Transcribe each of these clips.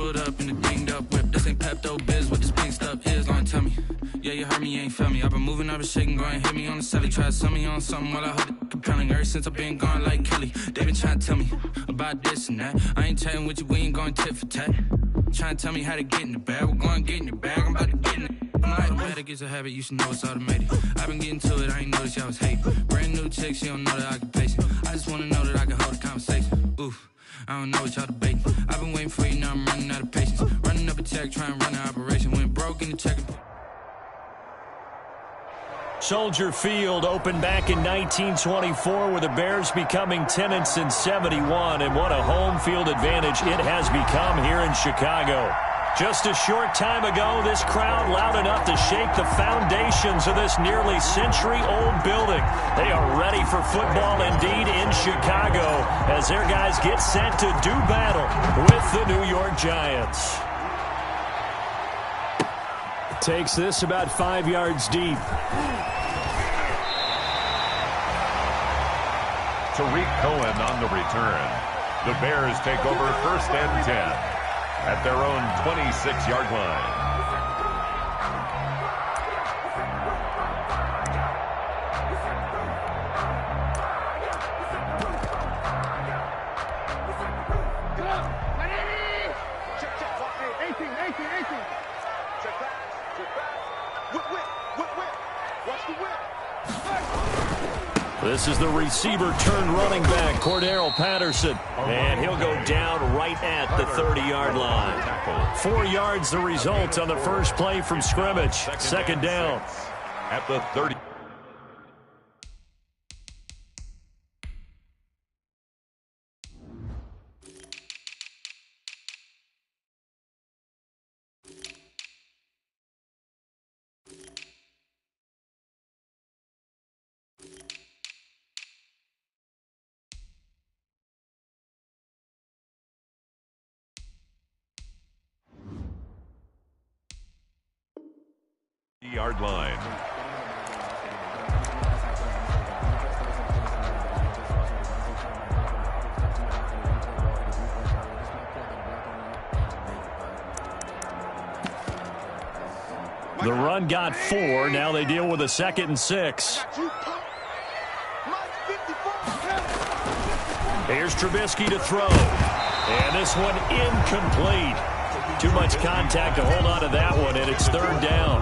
pulled up in a dinged up whip. This ain't Pepto-Biz, what this pink stuff is. Long tell me, yeah, you heard me, you ain't felt me. I've been moving, I've been shaking, go and hit me on the celly. Try to sell me on something while I hold it compelling. Ever since I've been gone like Kelly, they been trying to tell me about this and that. I ain't chatting with you, we ain't going tit for tat. Trying to tell me how to get in the bag, we're going to get in the bag, I'm about to get in it. I'm automatic, it's a habit, you should know it's automated. I've been getting to it, I ain't noticed y'all was hating. Brand new chick, she don't know that I can pace it. I just wanna know that I can hold a conversation. Oof, I don't know what y'all debating. I've been waiting for you, now I'm running out of patience. Running up a check, trying to run an operation. Went broke in the check. Soldier Field opened back in 1924 with the Bears becoming tenants in 71, and what a home field advantage it has become here in Chicago. Just a short time ago, this crowd loud enough to shake the foundations of this nearly century-old building. They are ready for football indeed in Chicago as their guys get set to do battle with the New York Giants. Takes this about 5 yards deep. Tariq Cohen on the return. The Bears take over 1st and 10 at their own 26-yard line. This is the receiver turned running back, Cordero Patterson. And he'll go down right at the 30-yard line. 4 yards the result on the first play from scrimmage. Second down. At the 30. Yard line. The run got 4. Now they deal with a 2nd and 6. Here's Trubisky to throw. And this one incomplete. Too much contact to hold on to that one, and it's 3rd down.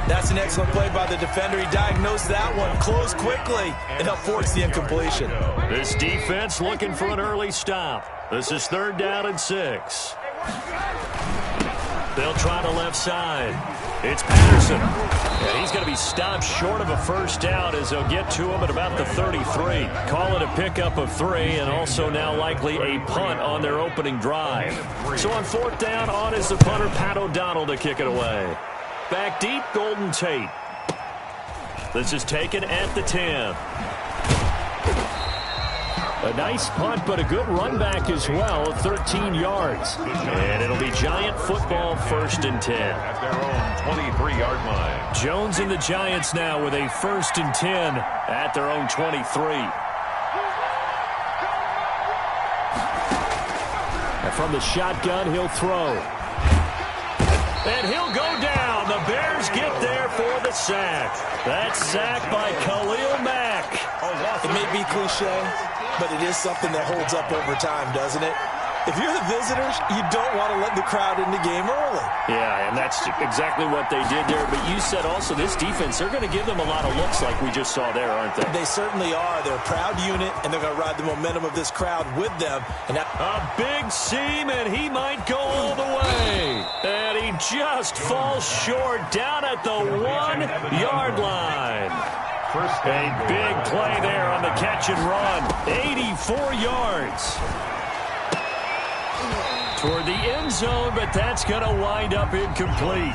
That's an excellent play by the defender. He diagnosed that one, closed quickly, and helped force the incompletion. This defense looking for an early stop. This is 3rd down and 6. They'll try the left side. It's Patterson. And he's going to be stopped short of a first down as they'll get to him at about the 33. Call it a pickup of 3 and also now likely a punt on their opening drive. So on 4th down, on is the punter, Pat O'Donnell, to kick it away. Back deep, Golden Tate. This is taken at the 10. A nice punt, but a good run back as well, 13 yards. And it'll be Giant football, 1st and 10. At their own 23-yard line. Jones and the Giants now with a 1st and 10 at their own 23. And from the shotgun, he'll throw. And he'll go down. The Bears get there for the sack. That sack by Khalil Mack. It may be cliche, but it is something that holds up over time, doesn't it? If you're the visitors, you don't want to let the crowd in the game early. Yeah, and that's exactly what they did there. But you said also this defense, they're going to give them a lot of looks like we just saw there, aren't they? They certainly are. They're a proud unit, and they're going to ride the momentum of this crowd with them. And a big seam, and he might go all the way. And he just falls short down at the 1-yard line. A big play there on the catch and run. 84 yards. Toward the end zone, but that's going to wind up incomplete.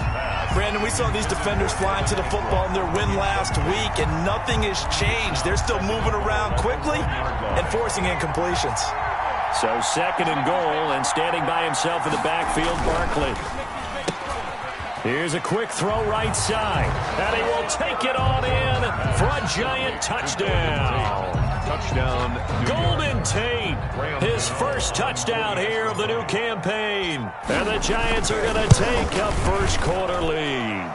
Brandon, we saw these defenders flying to the football in their win last week, and nothing has changed. They're still moving around quickly and forcing incompletions. So 2nd and goal, and standing by himself in the backfield, Barkley. Here's a quick throw right side, and he will take it on in for a Giant touchdown. Touchdown. Golden Tate, his first touchdown here of the new campaign. And the Giants are going to take a first quarter lead.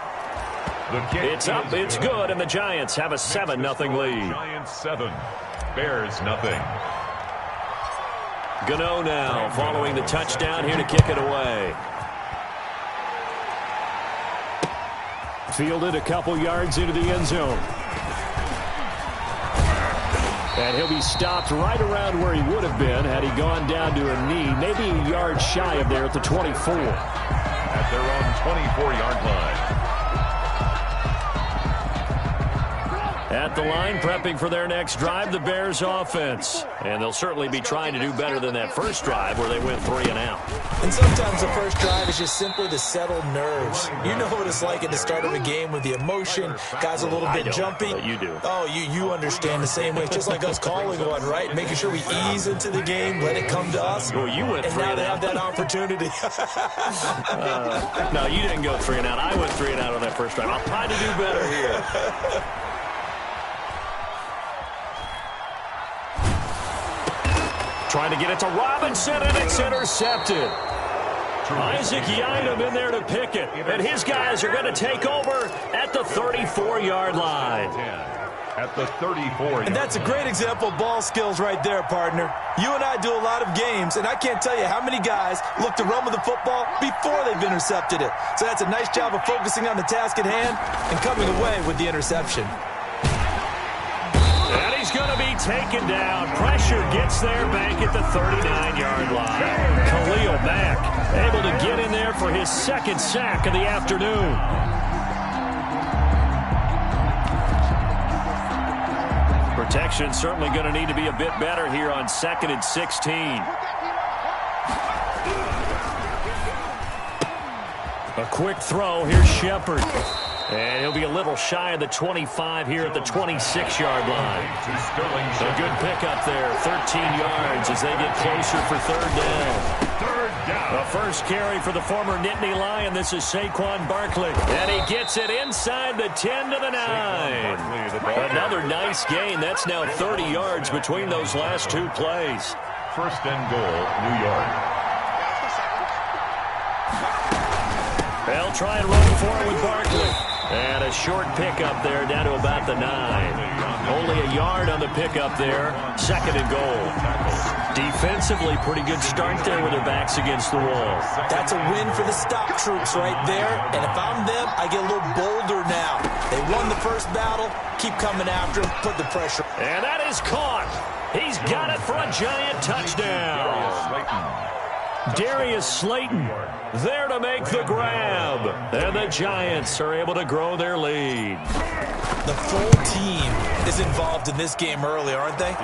It's up, it's good, and the Giants have a 7-0 lead. Giants 7, Bears nothing. Gano now following the touchdown here to kick it away. Fielded a couple yards into the end zone. And he'll be stopped right around where he would have been had he gone down to a knee, maybe a yard shy of there at the 24. At their own 24-yard line. At the line, prepping for their next drive, the Bears offense. And they'll certainly be trying to do better than that first drive where they went 3 and out. And sometimes the first drive is just simply to settle nerves. You know what it's like at the start of a game with the emotion, guys a little bit jumpy. You do. Oh, you understand the same way. Just like us calling one, right? Making sure we ease into the game, let it come to us. Well, you went 3 and out. And now they have that opportunity. No, you didn't go 3 and out. I went 3 and out on that first drive. I'll try to do better here. Trying to get it to Robinson, and it's intercepted. Isaac Yiadom in there to pick it. And his guys are going to take over at the 34-yard line. At the 34. And that's a great example of ball skills right there, partner. You and I do a lot of games, and I can't tell you how many guys look to run with the football before they've intercepted it. So that's a nice job of focusing on the task at hand and coming away with the interception. And he's going to be taken down. Pressure gets there back at the 39-yard line. Khalil Mack able to get in there for his second sack of the afternoon. Protection certainly going to need to be a bit better here on 2nd and 16. A quick throw. Here's Shepard. And he'll be a little shy of the 25 here at the 26-yard line. A good pickup there, 13 yards as they get closer for third down. The first carry for the former Nittany Lion. This is Saquon Barkley. And he gets it inside the 10 to the 9. Another nice gain. That's now 30 yards between those last two plays. First and goal, New York. They'll try and run forward with Barkley. And a short pickup there down to about the 9. Only a yard on the pickup there. 2nd and goal. Defensively, pretty good start there with their backs against the wall. That's a win for the stop troops right there. And if I'm them, I get a little bolder now. They won the first battle. Keep coming after them. Put the pressure. And that is caught. He's got it for a Giant touchdown. Darius Slayton there to make the grab. And the Giants are able to grow their lead. The full team is involved in this game early, aren't they?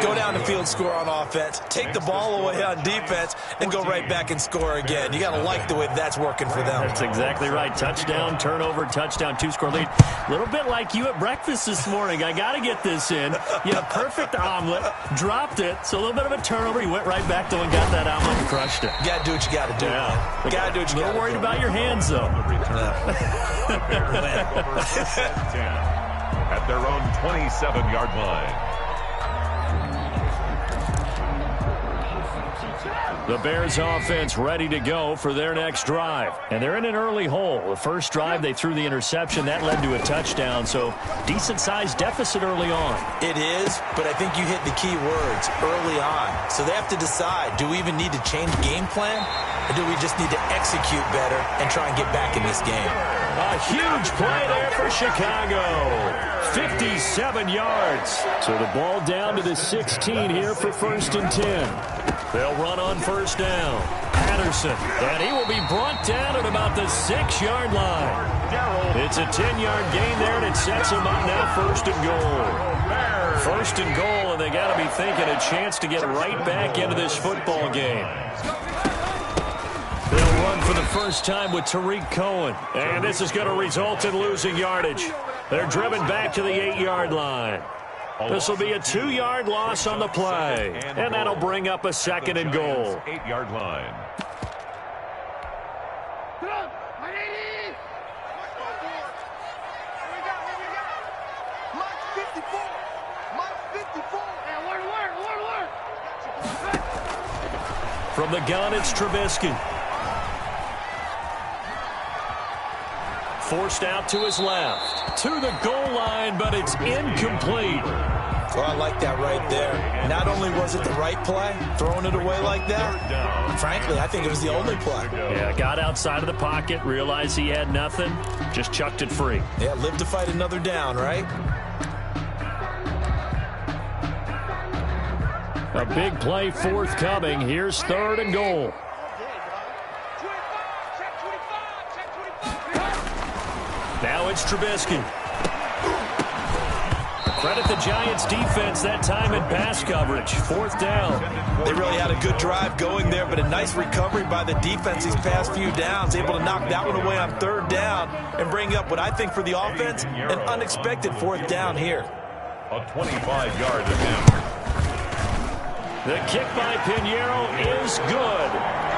Go down the field, score on offense, take the ball away on defense, and go right back and score again. You got to like the way that's working for them. That's exactly right. Touchdown, turnover, touchdown, 2-score lead. A little bit like you at breakfast this morning. I got to get this in. You had a perfect omelet, dropped it, so a little bit of a turnover. You went right back to and got that omelet and crushed it. You got to do what you got to do. Yeah. You got to do what you got to do. A little worried about your hands, though. At their own 27-yard line. The Bears offense ready to go for their next drive. And they're in an early hole. The first drive, they threw the interception. That led to a touchdown, so decent-sized deficit early on. It is, but I think you hit the key words, early on. So they have to decide, do we even need to change game plan? Or do we just need to execute better and try and get back in this game? A huge play there for Chicago. 57 yards. So the ball down to the 16 here for 1st and 10. They'll run on first down. Patterson. And he will be brought down at about the 6-yard line. It's a 10-yard gain there, and it sets him up now 1st and goal. 1st and goal, and they got to be thinking a chance to get right back into this football game. They'll run for the first time with Tariq Cohen. And this is going to result in losing yardage. They're driven back to the 8-yard line. This will be a 2-yard loss on the play. And that'll bring up a 2nd and goal. 8-yard line. Mark 54. From the gun, it's Trubisky. Forced out to his left. To the goal line, but it's incomplete. Oh, I like that right there. Not only was it the right play, throwing it away like that, frankly, I think it was the only play. Yeah, got outside of the pocket, realized he had nothing, just chucked it free. Yeah, live to fight another down, right? A big play forthcoming. Here's 3rd and goal. Now it's Trubisky. Credit the Giants defense that time in pass coverage. 4th down. They really had a good drive going there, but a nice recovery by the defense these past few downs. Able to knock that one away on 3rd down and bring up what I think for the offense, an unexpected 4th down here. A 25-yard attempt. The kick by Pinheiro is good.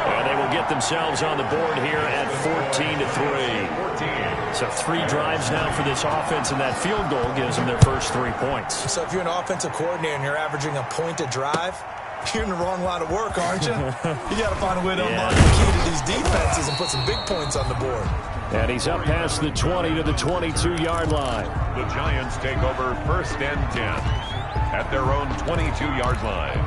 And they will get themselves on the board here at 14-3. So 3 drives now for this offense, and that field goal gives them their first 3 points. So if you're an offensive coordinator and you're averaging a point a drive, you're in the wrong line of work, aren't you? You got to find a way to unlock the key to these defenses and put some big points on the board. And he's up past the 20 to the 22-yard line. The Giants take over 1st and 10 at their own 22-yard line.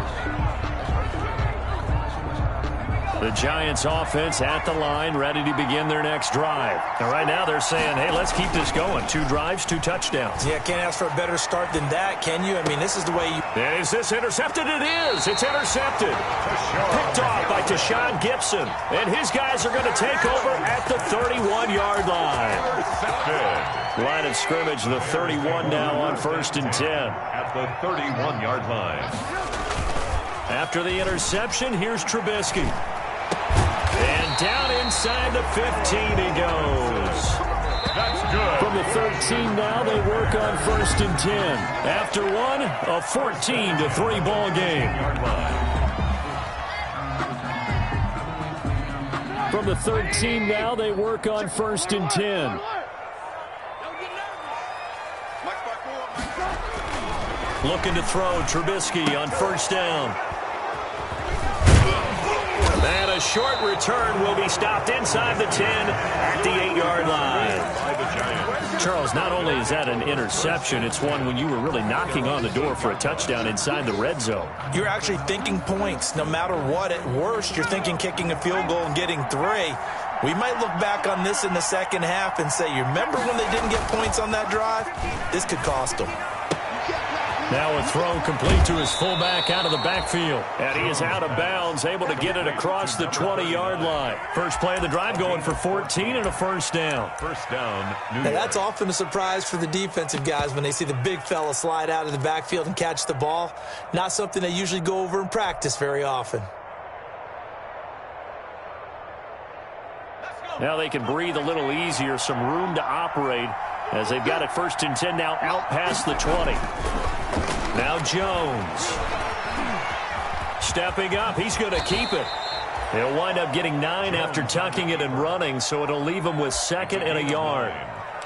The Giants offense at the line, ready to begin their next drive. And right now they're saying, hey, let's keep this going. 2 drives, 2 touchdowns. Yeah, can't ask for a better start than that, can you? I mean, this is the way you... Is this intercepted? It is. It's intercepted. Picked off by Tashawn Gibson. And his guys are going to take over at the 31-yard line. Line of scrimmage, the 31 now on 1st and 10. At the 31-yard line. After the interception, here's Trubisky. And down inside the 15 he goes. That's good. From the 13 now, they work on 1st and 10. After one, a 14-3 ball game. From the 13 now, they work on 1st and 10. Looking to throw, Trubisky on 1st down. And a short return will be stopped inside the 10 at the 8-yard line. Charles, not only is that an interception, it's one when you were really knocking on the door for a touchdown inside the red zone. You're actually thinking points. No matter what, at worst, you're thinking kicking a field goal and getting 3. We might look back on this in the second half and say, you remember when they didn't get points on that drive? This could cost them. Now a throw complete to his fullback out of the backfield. And he is out of bounds, able to get it across the 20-yard line. First play of the drive going for 14 and a 1st down. 1st down, New York. Now that's often a surprise for the defensive guys when they see the big fella slide out of the backfield and catch the ball. Not something they usually go over in practice very often. Now they can breathe a little easier, some room to operate as they've got it 1st and 10 now out past the 20. Now Jones. Stepping up, he's going to keep it. He'll wind up getting 9 after tucking it and running, so it'll leave him with 2nd and a yard.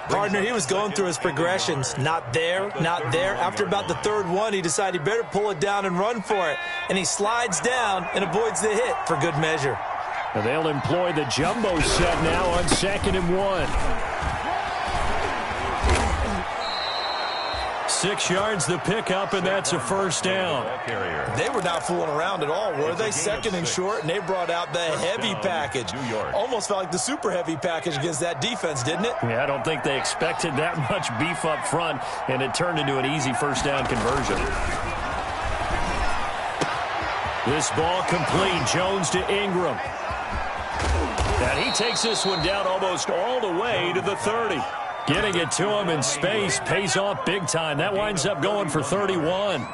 Partner, he was going through his progressions. Not there, not there. After about the 3rd one, he decided he better pull it down and run for it. And he slides down and avoids the hit for good measure. And they'll employ the jumbo set now on 2nd and 1. 6 yards the pickup, and that's a 1st down. They were not fooling around at all, were they? 2nd and short, and they brought out the heavy package. Almost felt like the super heavy package against that defense, didn't it? Yeah, I don't think they expected that much beef up front, and it turned into an easy 1st down conversion. This ball complete. Jones to Ingram. And he takes this one down almost all the way to the 30. Getting it to him in space pays off big time. That winds up going for 31.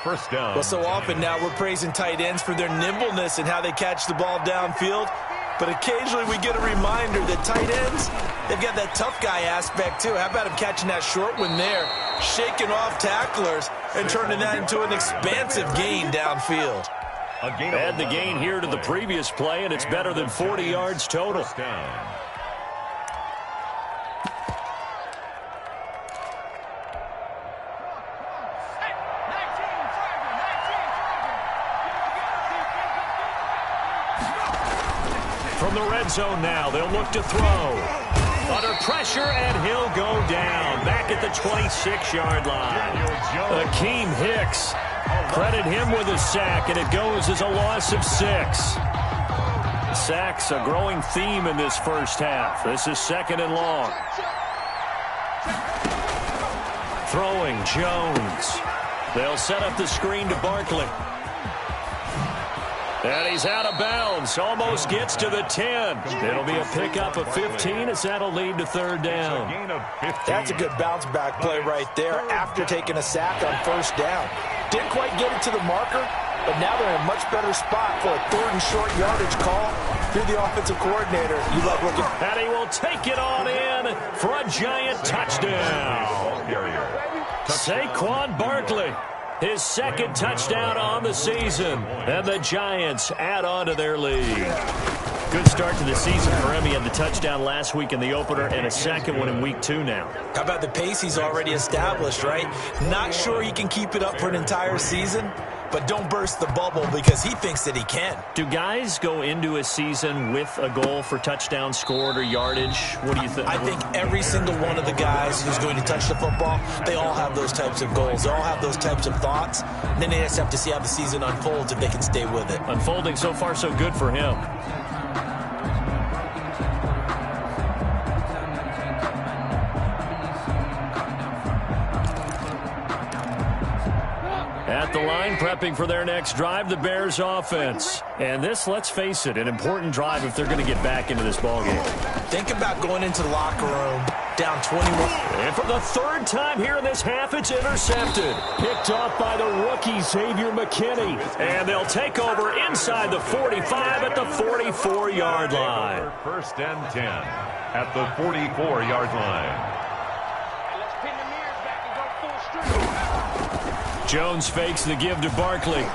1st down. Well, so often now we're praising tight ends for their nimbleness and how they catch the ball downfield. But occasionally we get a reminder that tight ends, they've got that tough guy aspect too. How about him catching that short one there, shaking off tacklers, and turning that into an expansive gain downfield. Add the gain here to the previous play, and it's better than 40 yards total. From the red zone now, they'll look to throw. Under pressure, and he'll go down. Back at the 26-yard line. Akeem Hicks. Credit him with a sack, and it goes as a loss of 6. Sacks a growing theme in this first half. This is 2nd and long. Throwing Jones. They'll set up the screen to Barkley. And he's out of bounds. Almost gets to the 10. It'll be a pickup of 15 as that'll lead to 3rd down. That's a good bounce-back play right there after taking a sack on 1st down. Didn't quite get it to the marker, but now they're in a much better spot for a 3rd and short yardage call. If you're the offensive coordinator, you like looking. And he will take it on in for a giant touchdown. Saquon Barkley. His 2nd touchdown on the season. And the Giants add on to their lead. Good start to the season for him. He had the touchdown last week in the opener and a 2nd one in week 2 now. How about the pace he's already established, right? Not sure he can keep it up for an entire season, but don't burst the bubble because he thinks that he can. Do guys go into a season with a goal for touchdown scored or yardage? What do you think? I think every single one of the guys who's going to touch the football, they all have those types of goals. They all have those types of thoughts. And then they just have to see how the season unfolds if they can stay with it. Unfolding so far so good for him. At the line, prepping for their next drive, the Bears offense. And this, let's face it, an important drive if they're going to get back into this ballgame. Think about going into the locker room down 21. And for the 3rd time here in this half, it's intercepted. Picked off by the rookie, Xavier McKinney. And they'll take over inside the 45 at the 44-yard line. 1st and 10 at the 44-yard line. Jones fakes the give to Barkley.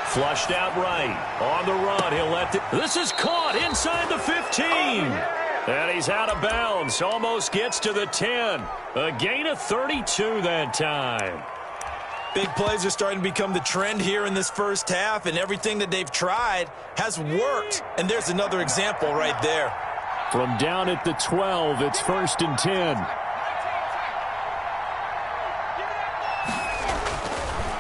Flushed out right. On the run, he'll let the... This is caught inside the 15. And he's out of bounds. Almost gets to the 10. A gain of 32 that time. Big plays are starting to become the trend here in this first half, and everything that they've tried has worked. And there's another example right there. From down at the 12, it's 1st and 10.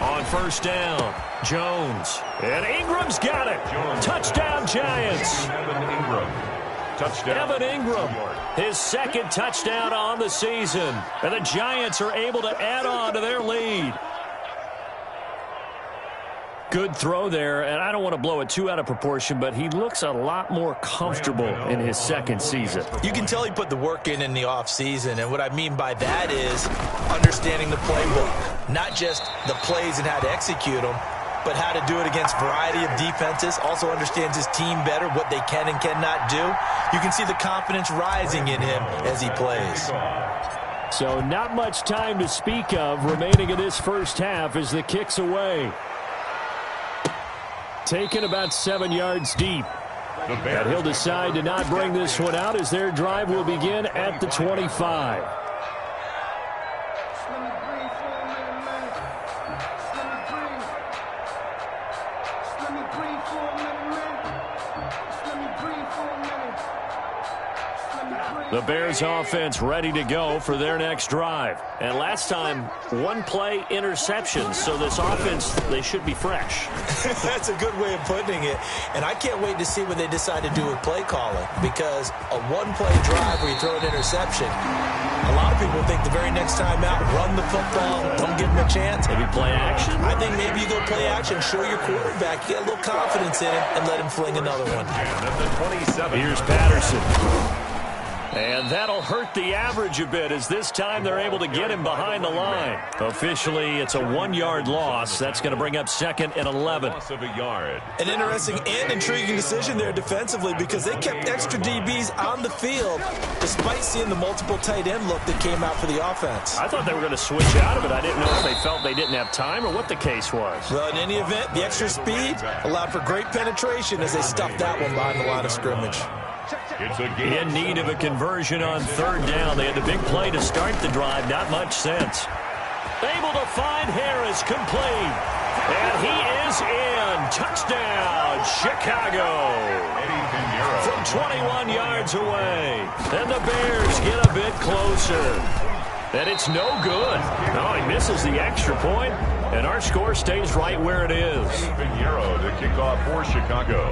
On 1st down, Jones. And Ingram's got it. Touchdown, Giants. Evan Ingram. Touchdown. Evan Ingram, his 2nd touchdown on the season. And the Giants are able to add on to their lead. Good throw there, and I don't want to blow it too out of proportion, but he looks a lot more comfortable in his 2nd season. You can tell he put the work in the offseason, and what I mean by that is understanding the playbook. Not just the plays and how to execute them, but how to do it against a variety of defenses. Also understands his team better, what they can and cannot do. You can see the confidence rising in him as he plays. So not much time to speak of remaining in this first half as the kick's away. Taken about 7 yards deep. And he'll decide to not bring this one out as their drive will begin at the 25. The Bears offense ready to go for their next drive. And last time, 1-play interception. So this offense, they should be fresh. That's a good way of putting it. And I can't wait to see what they decide to do with play calling. Because a 1-play drive where you throw an interception, a lot of people think the very next time out, run the football, don't give them a chance. Maybe play action? I think maybe you go play action, show your quarterback, get a little confidence in him, and let him fling another one. Here's Patterson. And that'll hurt the average a bit as this time they're able to get him behind the line. Officially, it's a 1-yard loss. That's going to bring up 2nd and 11. Loss of a yard. An interesting and intriguing decision there defensively because they kept extra DBs on the field despite seeing the multiple tight end look that came out for the offense. I thought they were going to switch out of it. I didn't know if they felt they didn't have time or what the case was. Well, in any event, the extra speed allowed for great penetration as they stuffed that one behind the line of scrimmage. In need of a conversion on 3rd down. They had the big play to start the drive. Not much sense. Able to find Harris, complete. And he is in. Touchdown, Chicago. from 21 yards away. And the Bears get a bit closer. And it's no good. No, he misses the extra point, and our score stays right where it is. To kick off for Chicago.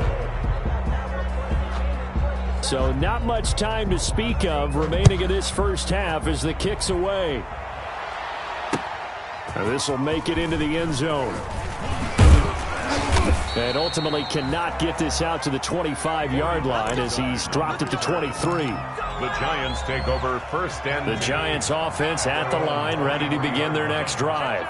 So not much time to speak of remaining in this first half as the kick's away. This will make it into the end zone. And ultimately cannot get this out to the 25-yard line as he's dropped it to 23. The Giants take over first and... The Giants offense at the line, ready to begin their next drive.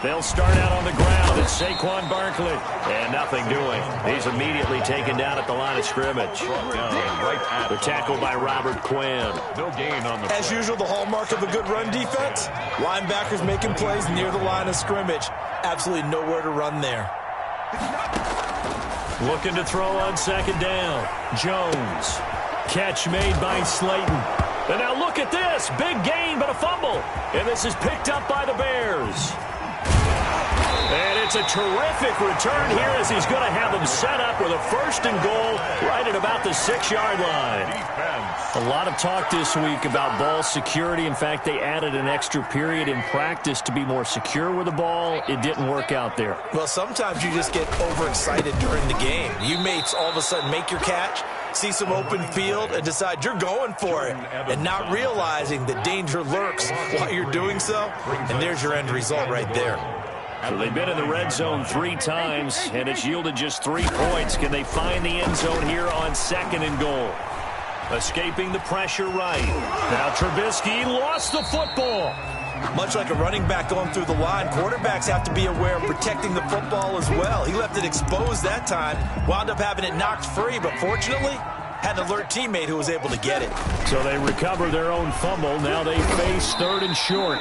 They'll start out on the ground. It's Saquon Barkley. And nothing doing. He's immediately taken down at the line of scrimmage. The tackle by Robert Quinn. No gain on the As usual, the hallmark of a good run defense. Linebackers making plays near the line of scrimmage. Absolutely nowhere to run there. Looking to throw on second down. Jones. Catch made by Slayton. And now look at this. Big gain, but a fumble. And this is picked up by the Bears. And it's a terrific return here as he's going to have them set up with a first and goal right at about the 6-yard line. A lot of talk this week about ball security. In fact, they added an extra period in practice to be more secure with the ball. It didn't work out there. Well, sometimes you just get overexcited during the game. You may all of a sudden make your catch, see some open field, and decide you're going for it, and not realizing that danger lurks while you're doing so. And there's your end result right there. So they've been in the red zone 3 times, and it's yielded just 3 points. Can they find the end zone here on second and goal? Escaping the pressure right. Now Trubisky lost the football. Much like a running back going through the line, quarterbacks have to be aware of protecting the football as well. He left it exposed that time, wound up having it knocked free, but fortunately had an alert teammate who was able to get it. So they recover their own fumble. Now they face third and short.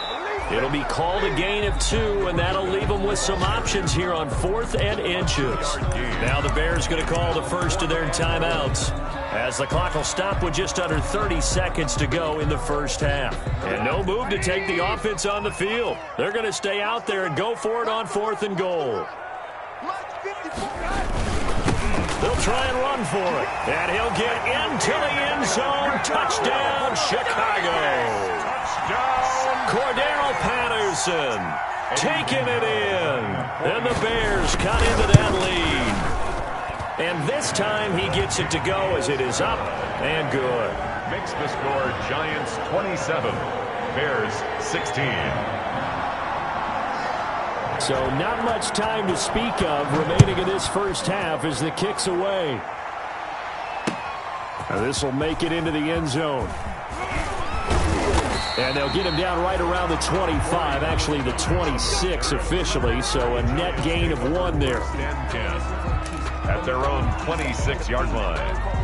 It'll be called a gain of 2, and that'll leave them with some options here on 4th and inches. Now the Bears going to call the first of their timeouts as the clock will stop with just under 30 seconds to go in the first half. And no move to take the offense on the field. They're going to stay out there and go for it on 4th and goal. They'll try and run for it. And he'll get into the end zone. Touchdown, Chicago. Cordero Patterson taking it in. And the Bears cut into that lead. And this time he gets it to go as it is up and good. Makes the score Giants 27, Bears 16. So not much time to speak of remaining in this first half as the kick's away. Now this will make it into the end zone. And they'll get him down right around the 25, actually the 26 officially, so a net gain of 1 there. At their own 26-yard line.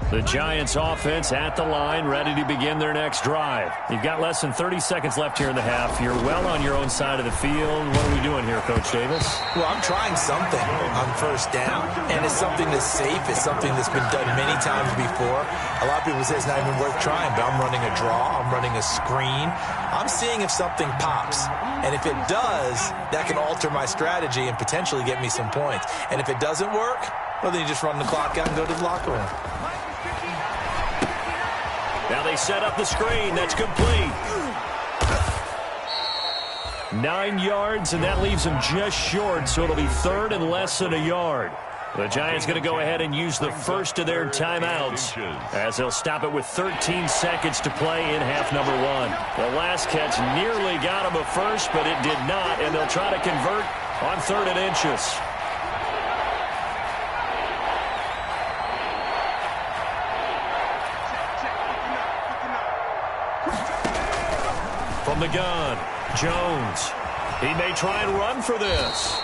The Giants offense at the line, ready to begin their next drive. You've got less than 30 seconds left here in the half. You're well on your own side of the field. What are we doing here, Coach Davis? Well, I'm trying something on first down, and it's something that's safe. It's something that's been done many times before. A lot of people say it's not even worth trying, but I'm running a draw. I'm running a screen. I'm seeing if something pops, and if it does, that can alter my strategy and potentially get me some points. And if it doesn't work, well, then you just run the clock out and go to the locker room. Now they set up the screen. That's complete. 9 yards, and that leaves them just short, so it'll be third and less than a yard. The Giants going to go ahead and use the first of their timeouts as they'll stop it with 13 seconds to play in half number 1. The last catch nearly got them a first, but it did not, and they'll try to convert on 3rd and inches. From the gun, Jones. He may try and run for this.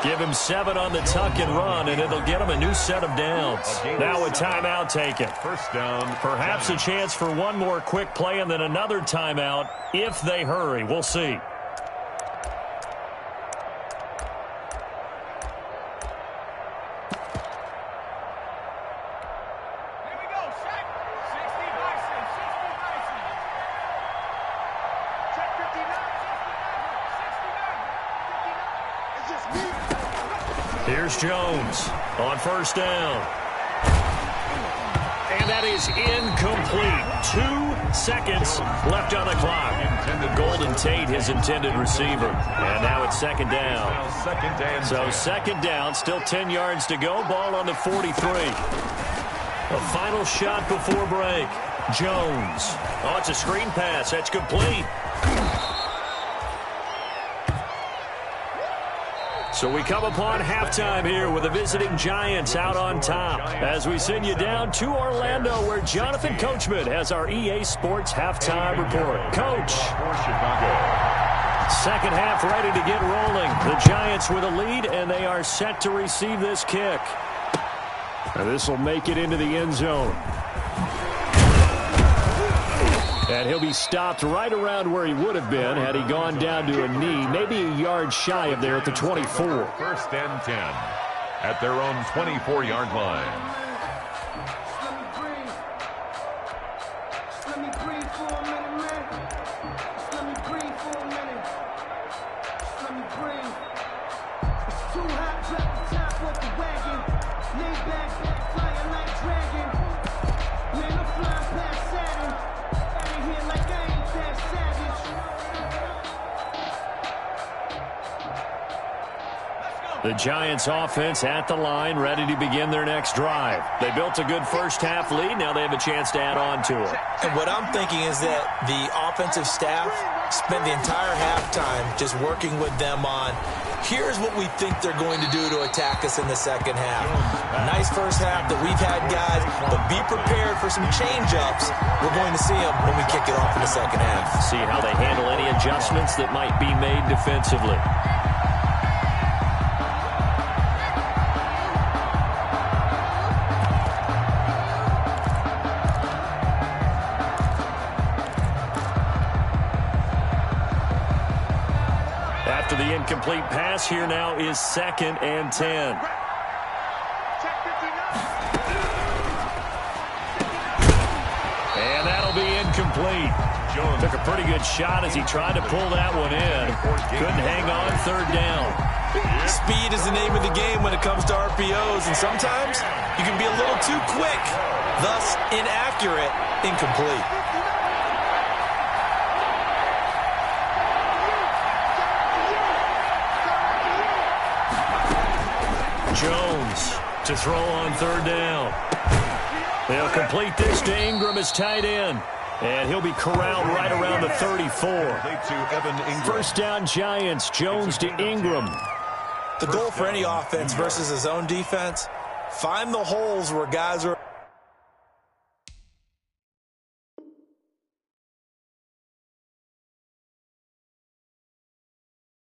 Give him 7 on the tuck and run, and it'll get him a new set of downs. Now a timeout taken. First down. Perhaps a chance for one more quick play and then another timeout if they hurry. We'll see. Here's Jones on first down. And that is incomplete. 2 seconds left on the clock. Golden Tate, his intended receiver. And now it's second down. So second down, still 10 yards to go. Ball on the 43. A final shot before break. Jones. Oh, it's a screen pass. That's complete. So we come upon halftime here with the visiting Giants out on top. As we send you down to Orlando, where Jonathan Coachman has our EA Sports halftime report. Coach. Second half ready to get rolling. The Giants with a lead, and they are set to receive this kick. And this will make it into the end zone. And he'll be stopped right around where he would have been had he gone down to a knee, maybe a yard shy of there at the 24. First and 10 at their own 24-yard line. Let me breathe for a minute, man. Let me breathe for a minute. Let me breathe. It's too hot, drop the top off the wagon. Lay back, flying like dragon. Man, I'm flying past Saturn. Like I ain't that savage. The Giants offense at the line, ready to begin their next drive. They built a good first half lead. Now they have a chance to add on to it. And what I'm thinking is that the offensive staff spent the entire halftime just working with them on, here's what we think they're going to do to attack us in the second half. Nice first half that we've had, guys, but be prepared for some change-ups. We're going to see them when we kick it off in the second half. See how they handle any adjustments that might be made defensively. After the incomplete pass, here now is second and 10. And that'll be incomplete. Jones took a pretty good shot as he tried to pull that one in. Couldn't hang on third down. Speed is the name of the game when it comes to RPOs, and sometimes you can be a little too quick, thus inaccurate, incomplete. Jones to throw on third down. They'll complete this to Ingram as tight end. And he'll be corralled right around the 34. First down Giants, Jones to Ingram. The goal for any offense versus his own defense, find the holes where guys are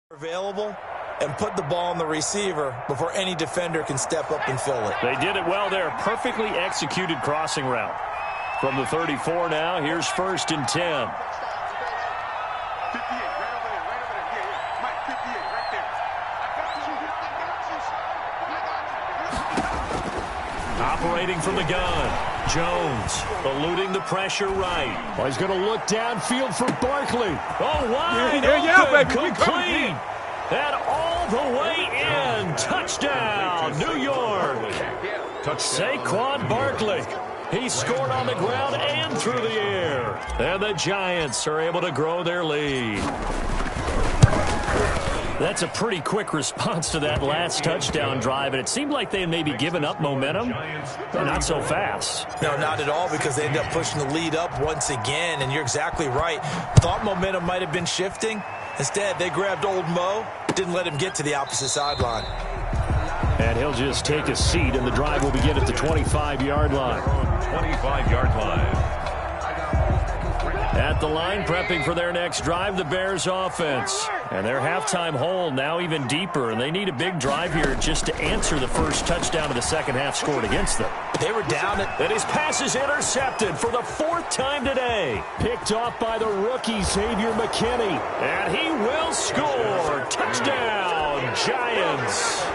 available and put the ball on the receiver before any defender can step up and fill it. They did it well there. Perfectly executed crossing route. From the 34 now, here's first and 10. Operating from the gun. Jones eluding the pressure right. Oh, he's going to look downfield for Barkley. Oh, wide open, complete. And all the way in. Touchdown, New York. Saquon Barkley. He scored on the ground and through the air. And the Giants are able to grow their lead. That's a pretty quick response to that last touchdown drive, and it seemed like they had maybe given up momentum, but not so fast. No, not at all, because they ended up pushing the lead up once again, and you're exactly right. Thought momentum might have been shifting. Instead, they grabbed old Mo, didn't let him get to the opposite sideline. And he'll just take a seat, and the drive will begin at the 25-yard line. 25-yard line. At the line, prepping for their next drive, the Bears offense. And their halftime hole now even deeper, and they need a big drive here just to answer the first touchdown of the second half scored against them. They were down it. And his pass is intercepted for the fourth time today. Picked off by the rookie, Xavier McKinney. And he will score. Touchdown, Giants.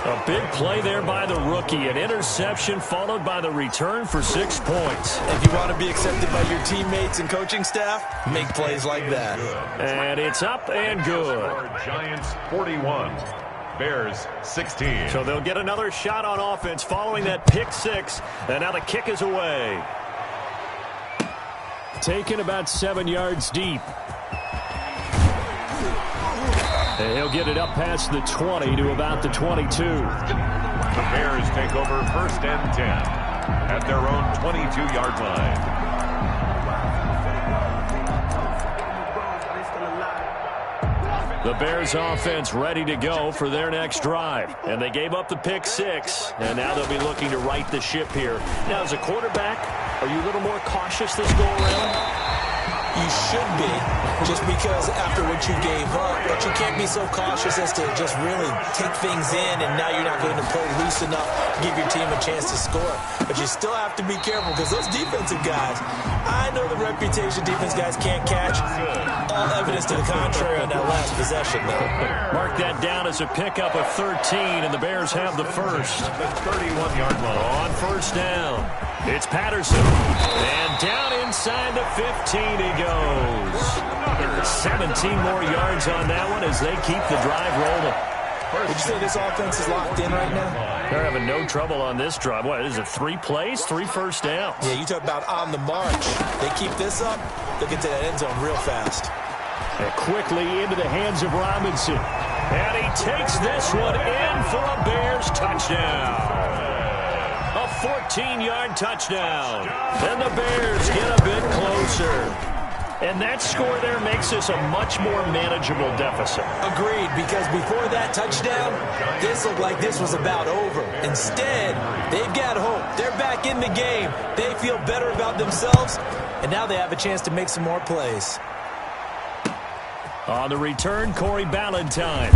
A big play there by the rookie. An interception followed by the return for 6 points. If you want to be accepted by your teammates and coaching staff, make plays like that. And it's up and good. Giants 41. Bears 16. So they'll get another shot on offense following that pick six. And now the kick is away. Taken about 7 yards deep. And he'll get it up past the 20 to about the 22. The Bears take over 1st and 10 at their own 22-yard line. The Bears offense ready to go for their next drive. And they gave up the pick six, and now they'll be looking to right the ship here. Now, as a quarterback, are you a little more cautious this go-around? You should be, just because after what you gave up, but you can't be so cautious as to just really take things in, and now you're not going to play loose enough to give your team a chance to score. But you still have to be careful, because those defensive guys, I know the reputation defense guys can't catch. All evidence to the contrary on that last possession, though. Mark that down as a pickup of 13, and the Bears have the first. 31-yard line. On first down, it's Patterson. And down inside the 15 he goes. 17 more yards on that one as they keep the drive rolling. Would you say this offense is locked in right now? They're having no trouble on this drive. What, is it 3 plays, 3 first downs? Yeah, you talk about on the march. They keep this up, they'll get to that end zone real fast. And quickly into the hands of Robinson. And he takes this one in for a Bears touchdown. A 14-yard touchdown. And the Bears get a bit closer. And that score there makes this a much more manageable deficit. Agreed, because before that touchdown, this looked like this was about over. Instead, they've got hope. They're back in the game. They feel better about themselves, and now they have a chance to make some more plays. On the return, Corey Ballantyne.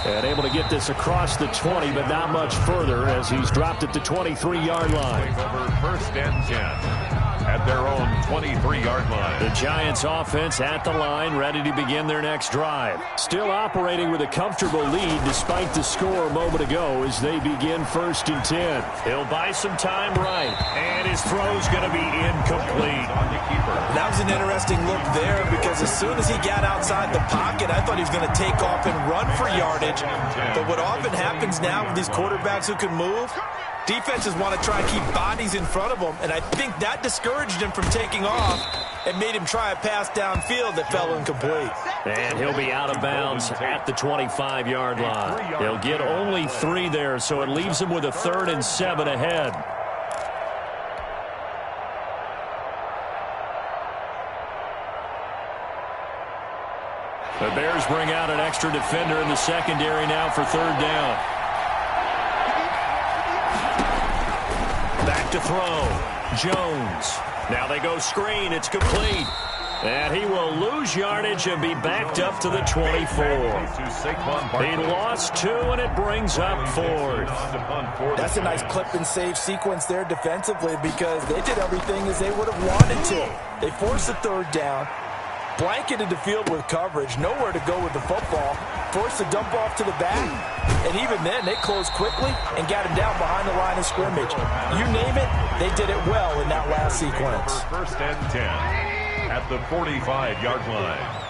And able to get this across the 20, but not much further as he's dropped at the 23-yard line. Over 1st and 10 at their own 23-yard line. The Giants offense at the line, ready to begin their next drive. Still operating with a comfortable lead despite the score a moment ago as they begin 1st and 10. He'll buy some time right, and his throw's going to be incomplete. That was an interesting look there because as soon as he got outside the pocket, I thought he was going to take off and run for yardage. But what often happens now with these quarterbacks who can move, defenses want to try and keep bodies in front of them, and I think that discouraged him from taking off and made him try a pass downfield that fell incomplete. And he'll be out of bounds at the 25-yard line. He'll get only 3 there, so it leaves him with a 3rd and 7 ahead. The Bears bring out an extra defender in the secondary now for 3rd down. Back to throw. Jones. Now they go screen. It's complete. And he will lose yardage and be backed up to the 24. He lost 2, and it brings up 4th. That's a nice clip and save sequence there defensively because they did everything as they would have wanted to. They forced the 3rd down, blanketed the field with coverage, nowhere to go with the football, forced a dump off to the back, and even then they closed quickly and got him down behind the line of scrimmage. You name it, they did it well in that last sequence. 1st and 10 at the 45-yard line.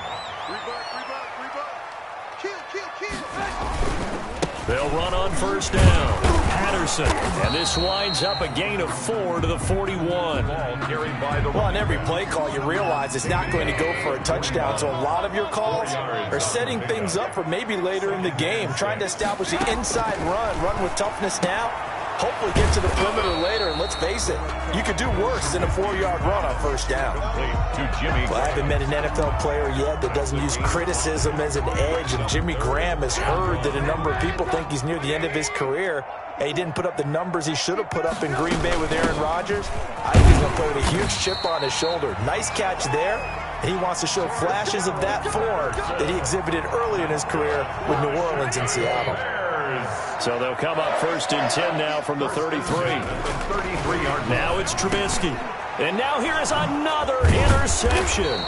They'll run on 1st down. Patterson, and this winds up a gain of 4 to the 41. Well, on every play call, you realize it's not going to go for a touchdown, so a lot of your calls are setting things up for maybe later in the game, trying to establish the inside run with toughness now, hopefully get to the perimeter later, and let's face it, you could do worse than a 4-yard run on 1st down. Well, I haven't met an NFL player yet that doesn't use criticism as an edge, and Jimmy Graham has heard that a number of people think he's near the end of his career. He didn't put up the numbers he should have put up in Green Bay with Aaron Rodgers. I think he's going to play with a huge chip on his shoulder. Nice catch there. And he wants to show flashes of that form that he exhibited early in his career with New Orleans and Seattle. So they'll come up 1st and 10 now from the 33. Now it's Trubisky. And now here is another interception.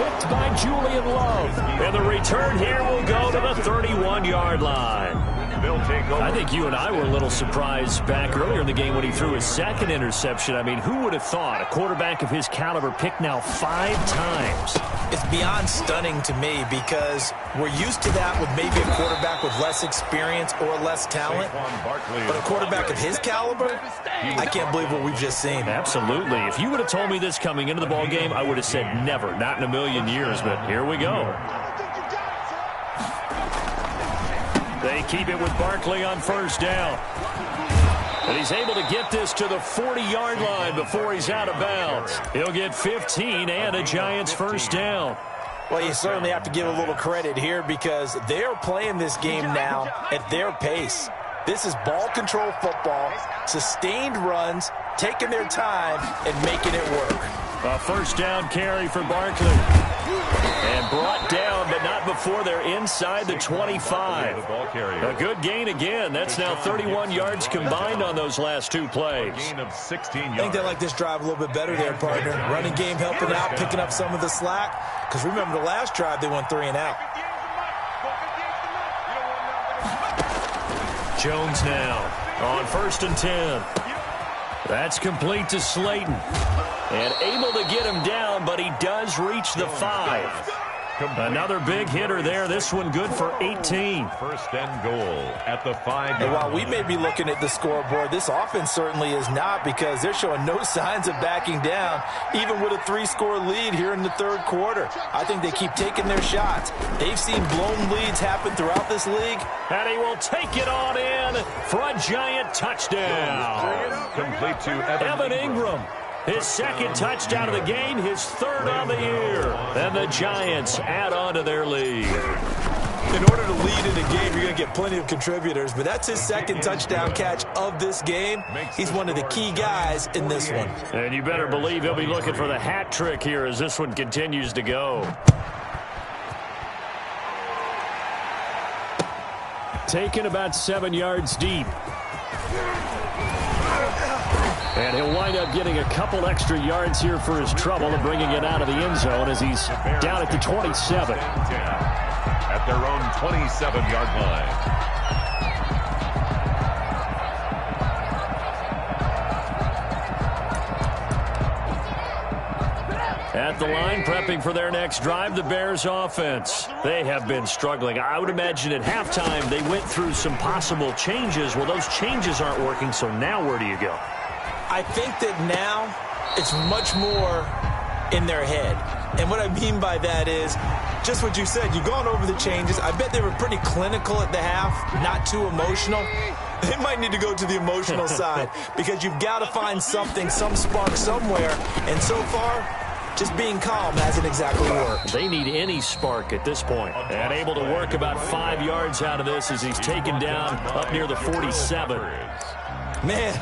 Picked by Julian Love. And the return here will go to the 31-yard line. They'll take over. I think you and I were a little surprised back earlier in the game when he threw his second interception. I mean, who would have thought a quarterback of his caliber picked now 5 times? It's beyond stunning to me because we're used to that with maybe a quarterback with less experience or less talent. But a quarterback of his caliber, I can't believe what we've just seen. Absolutely. If you would have told me this coming into the ball game, I would have said never, not in a million years. But here we go. They keep it with Barkley on first down. And he's able to get this to the 40-yard line before he's out of bounds. He'll get 15 and a Giants first down. Well, you certainly have to give a little credit here because they're playing this game now at their pace. This is ball control football, sustained runs, taking their time and making it work. A first down carry for Barkley. And brought down, but not before they're inside the 25. A good gain again. That's now 31 yards combined on those last 2 plays. I think they like this drive a little bit better there, partner. Running game helping out, picking up some of the slack. Because remember the last drive, they went 3 and out. Jones now on first and 10. That's complete to Slayton. And able to get him down, but he does reach the 5. Another big hitter there. This one good for 18. First and goal at the 5-yard line. While we may be looking at the scoreboard, this offense certainly is not because they're showing no signs of backing down, even with a 3-score lead here in the third quarter. I think they keep taking their shots. They've seen blown leads happen throughout this league. And he will take it on in for a Giant touchdown. Complete to Evan Ingram. His second touchdown of the game, his 3rd on the year. And the Giants add on to their lead. In order to lead in a game, you're going to get plenty of contributors, but that's his second touchdown catch of this game. He's one of the key guys in this one. And you better believe he'll be looking for the hat trick here as this one continues to go. Taken about 7 yards deep. And he'll wind up getting a couple extra yards here for his trouble and bringing it out of the end zone as he's down at the 27. At their own 27-yard line. At the line, prepping for their next drive, the Bears offense. They have been struggling. I would imagine at halftime they went through some possible changes. Well, those changes aren't working, so now where do you go? I think that now it's much more in their head. And what I mean by that is just what you said. You've gone over the changes. I bet they were pretty clinical at the half, not too emotional. They might need to go to the emotional side because you've got to find something, some spark somewhere. And so far, just being calm hasn't exactly worked. They need any spark at this point. And able to work about 5 yards out of this as he's taken down up near the 47. Man,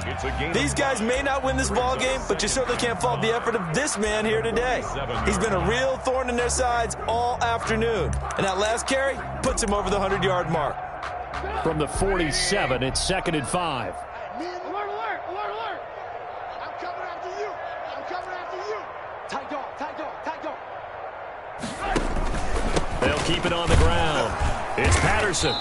these guys may not win this ball game, but you certainly can't fault the effort of this man here today. He's been a real thorn in their sides all afternoon. And that last carry puts him over the 100-yard mark. From the 47, it's 2nd and 5. Alert, alert, alert, alert. I'm coming after you. I'm coming after you. Tight dog, tight dog, tight dog. They'll keep it on the ground. It's Patterson.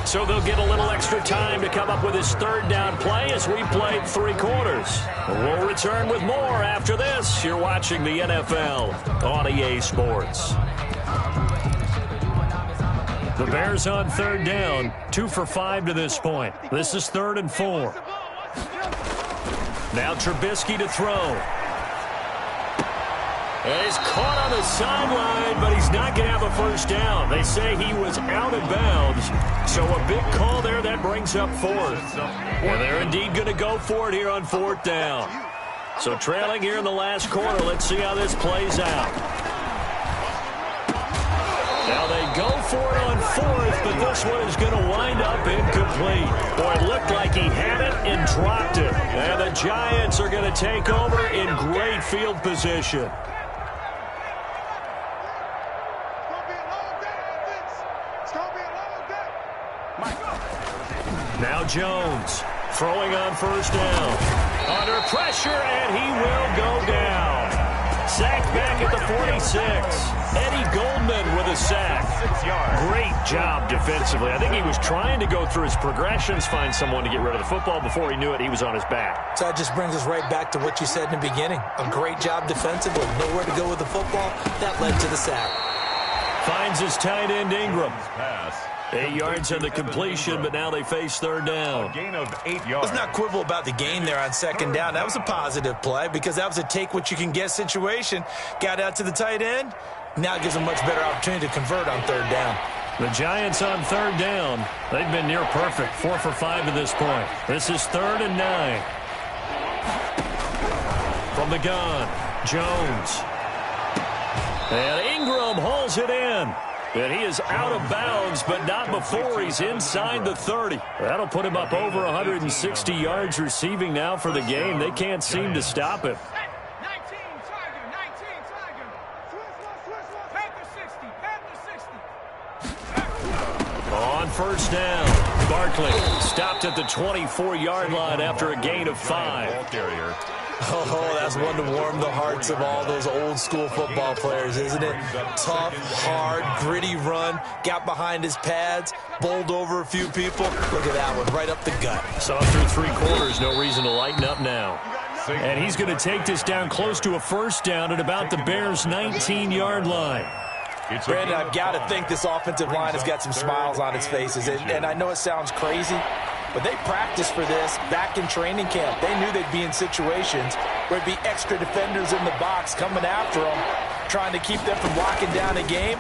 So they'll get a little extra time to come up with his 3rd down play as we played 3 quarters. We'll return with more after this. You're watching the NFL on EA Sports. The Bears on 3rd down, 2 for 5 to this point. This is 3rd and 4. Now Trubisky to throw. And he's caught on the sideline, but he's not going to have a first down. They say he was out of bounds. So a big call there that brings up 4th. And they're indeed going to go for it here on 4th down. So trailing here in the last quarter. Let's see how this plays out. Now they go for it on 4th, but this one is going to wind up incomplete. Boy, it looked like he had it and dropped it. And the Giants are going to take over in great field position. Now Jones throwing on first down. Under pressure, and he will go down. Sacked back at the 46. Eddie Goldman with a sack. 6 yards. Great job defensively. I think he was trying to go through his progressions, find someone to get rid of the football. Before he knew it, he was on his back. So that just brings us right back to what you said in the beginning. A great job defensively. Nowhere to go with the football. That led to the sack. Finds his tight end Ingram. Pass. 8 yards on the completion, but now they face third down. A gain of 8 yards. Let's not quibble about the gain there on second down. That was a positive play because that was a take-what-you-can-get situation. Got out to the tight end. Now it gives them much better opportunity to convert on third down. The Giants on third down. They've been near perfect, 4 for 5 to this point. This is 3rd and 9. From the gun, Jones. And Ingram hauls it in. And he is out of bounds, but not before he's inside the 30. That'll put him up over 160 yards receiving now for the game. They can't seem to stop him. 19 Tiger. Panther 60. On first down, Barkley stopped at the 24-yard line after a gain of 5. Ball carrier. Oh, that's one to warm the hearts of all those old-school football players, isn't it? Tough, hard, gritty run, got behind his pads, bowled over a few people. Look at that one, right up the gut. Saw through 3 quarters, no reason to lighten up now. And he's going to take this down close to a first down at about the Bears' 19-yard line. Brandon, I've got to think this offensive line has got some smiles on its faces. And I know it sounds crazy, but they practiced for this back in training camp. They knew they'd be in situations where it'd be extra defenders in the box coming after them, trying to keep them from locking down a game.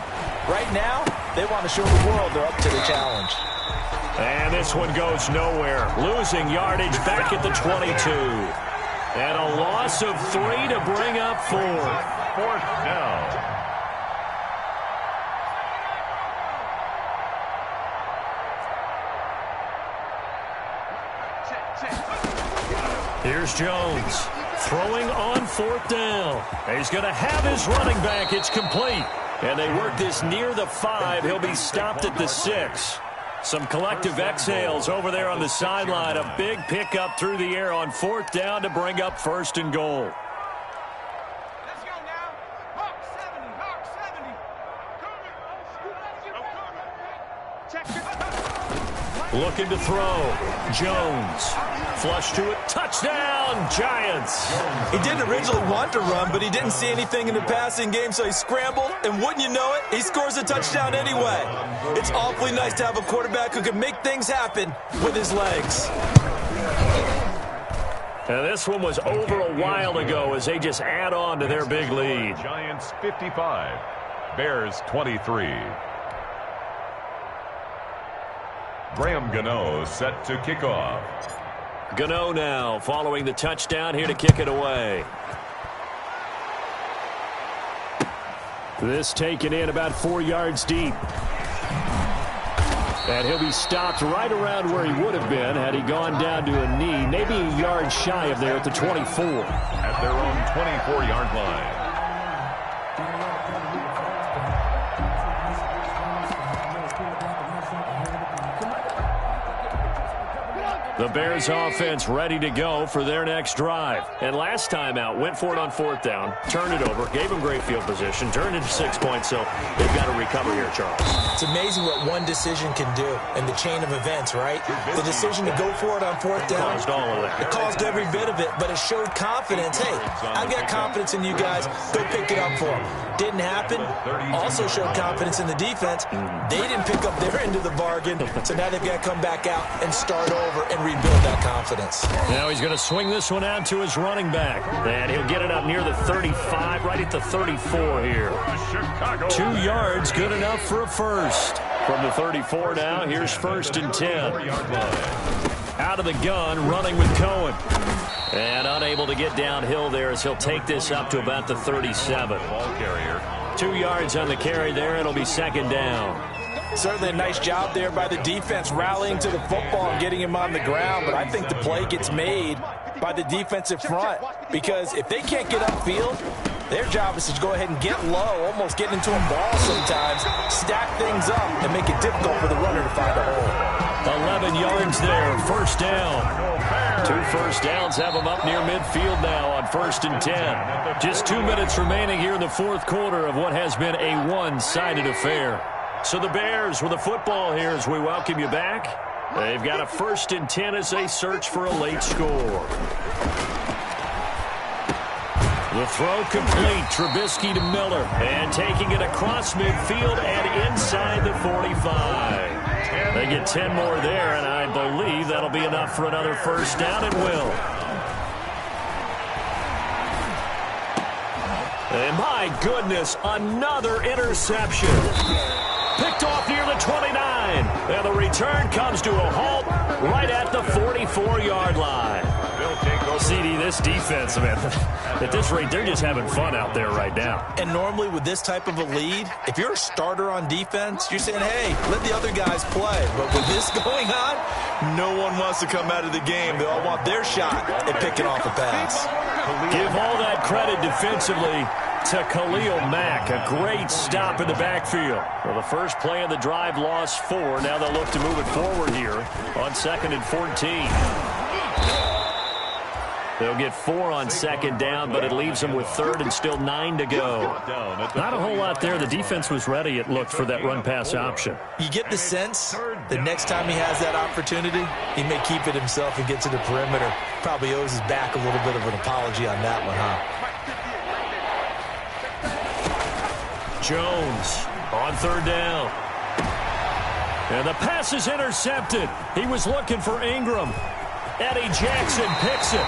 Right now, they want to show the world they're up to the challenge. And this one goes nowhere. Losing yardage back at the 22. And a loss of 3 to bring up 4th. 4th down. Here's Jones throwing on 4th down. He's going to have his running back. It's complete. And they work this near the 5. He'll be stopped at the 6. Some collective exhales over there on the sideline. A big pickup through the air on 4th down to bring up 1st and goal. Let's go now. Hawk 70. Check it. Looking to throw. Jones. Flush to it. Touchdown, Giants. He didn't originally want to run, but he didn't see anything in the passing game, so he scrambled, and wouldn't you know it, he scores a touchdown anyway. It's awfully nice to have a quarterback who can make things happen with his legs. And this one was over a while ago as they just add on to their big lead. Giants 55. Bears 23. Graham Gano set to kick off. Gano now following the touchdown here to kick it away. This taken in about 4 yards deep. And he'll be stopped right around where he would have been had he gone down to a knee, maybe a yard shy of there at the 24. At their own 24-yard line. The Bears offense ready to go for their next drive. And last time out, went for it on 4th down, turned it over, gave them great field position, turned into 6 points, so they've got to recover here, Charles. It's amazing what one decision can do in the chain of events, right? The decision to go for it on 4th down. Caused all of that. It caused every bit of it, but it showed confidence. Hey, I've got confidence in you guys. Go pick it up for them. Didn't happen. Also showed confidence in the defense. They didn't pick up their end of the bargain, so now they've got to come back out and start over and rebuild that confidence. Now he's going to swing this one out to his running back. And he'll get it up near the 35, right at the 34 here. 2 yards, good enough for a first. From the 34 now, here's 1st and 10. Out of the gun, running with Cohen. And unable to get downhill there as he'll take this up to about the 37. Ball carrier. 2 yards on the carry there. It'll be 2nd down. Certainly a nice job there by the defense rallying to the football and getting him on the ground, but I think the play gets made by the defensive front because if they can't get upfield, their job is to go ahead and get low, almost get into a ball sometimes, stack things up, and make it difficult for the runner to find a hole. 11 yards there, 1st down. 2 first downs have them up near midfield now on 1st and 10. Just 2 minutes remaining here in the 4th quarter of what has been a one-sided affair. So the Bears with the football here as we welcome you back. They've got a 1st and 10 as they search for a late score. The throw complete. Trubisky to Miller. And taking it across midfield and inside the 45. They get 10 more there, and I believe that'll be enough for another first down. It will. And my goodness, another interception. Picked off near the 29. And the return comes to a halt right at the 44-yard line. CD, this defense, man, at this rate, they're just having fun out there right now. And normally with this type of a lead, if you're a starter on defense, you're saying, hey, let the other guys play. But with this going on, no one wants to come out of the game. They all want their shot at picking off a pass. Give all that credit defensively to Khalil Mack. A great stop in the backfield. Well, the first play of the drive lost 4. Now they'll look to move it forward here on 2nd and 14. They'll get 4 on 2nd down, but it leaves them with 3rd and still 9 to go. Not a whole lot there. The defense was ready, it looked, for that run-pass option. You get the sense that next time he has that opportunity, he may keep it himself and get to the perimeter. Probably owes his back a little bit of an apology on that one, huh? Jones on 3rd down. And the pass is intercepted. He was looking for Ingram. Eddie Jackson picks it.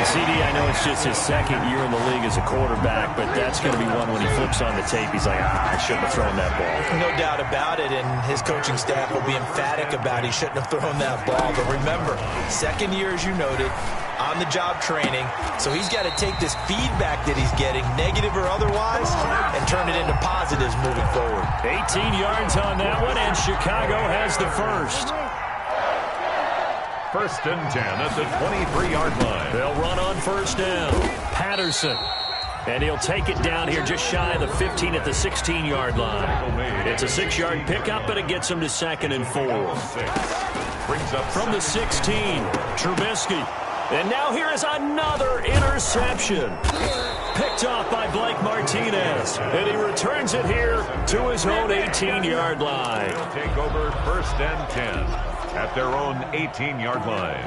CD, I know it's just his 2nd year in the league as a quarterback, but that's going to be one when he flips on the tape, he's like, I shouldn't have thrown that ball. No doubt about it, and his coaching staff will be emphatic about he shouldn't have thrown that ball. But remember, 2nd year, as you noted, on-the-job training, so he's got to take this feedback that he's getting, negative or otherwise, and turn it into positives moving forward. 18 yards on that one, and Chicago has the first. 1st and 10 at the 23-yard line. They'll run on 1st down. Patterson. And he'll take it down here just shy of the 15 at the 16-yard line. It's a 6-yard pickup, but it gets him to 2nd and 4. From the 16, Trubisky. And now here is another interception. Picked off by Blake Martinez. And he returns it here to his own 18-yard line. They'll take over 1st and 10. At their own 18-yard line.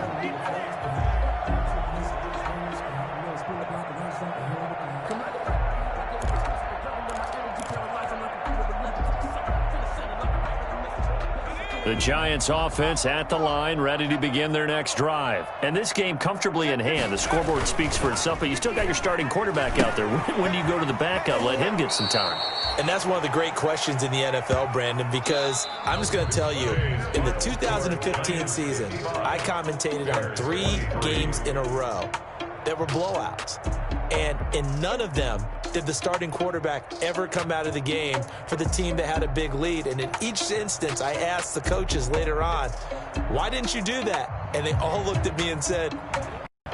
The Giants offense at the line, ready to begin their next drive. And this game comfortably in hand. The scoreboard speaks for itself, but you still got your starting quarterback out there. When do you go to the backup? Let him get some time. And that's one of the great questions in the NFL, Brandon, because I'm just going to tell you, in the 2015 season, I commentated on 3 games in a row that were blowouts. And in none of them did the starting quarterback ever come out of the game for the team that had a big lead. And in each instance, I asked the coaches later on, why didn't you do that? And they all looked at me and said,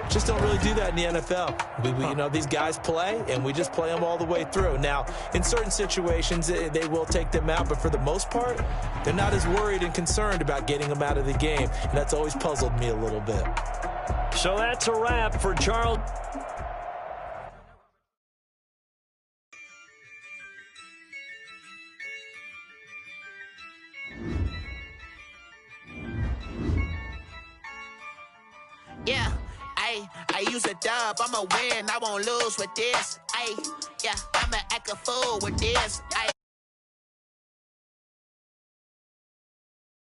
just don't really do that in the NFL. You know, these guys play, and we just play them all the way through. Now, in certain situations, they will take them out, but for the most part, they're not as worried and concerned about getting them out of the game, and that's always puzzled me a little bit. So that's a wrap for Charles. Yeah. I use a dub, I'ma win, I won't lose with this. Yeah, I'ma act a fool with this.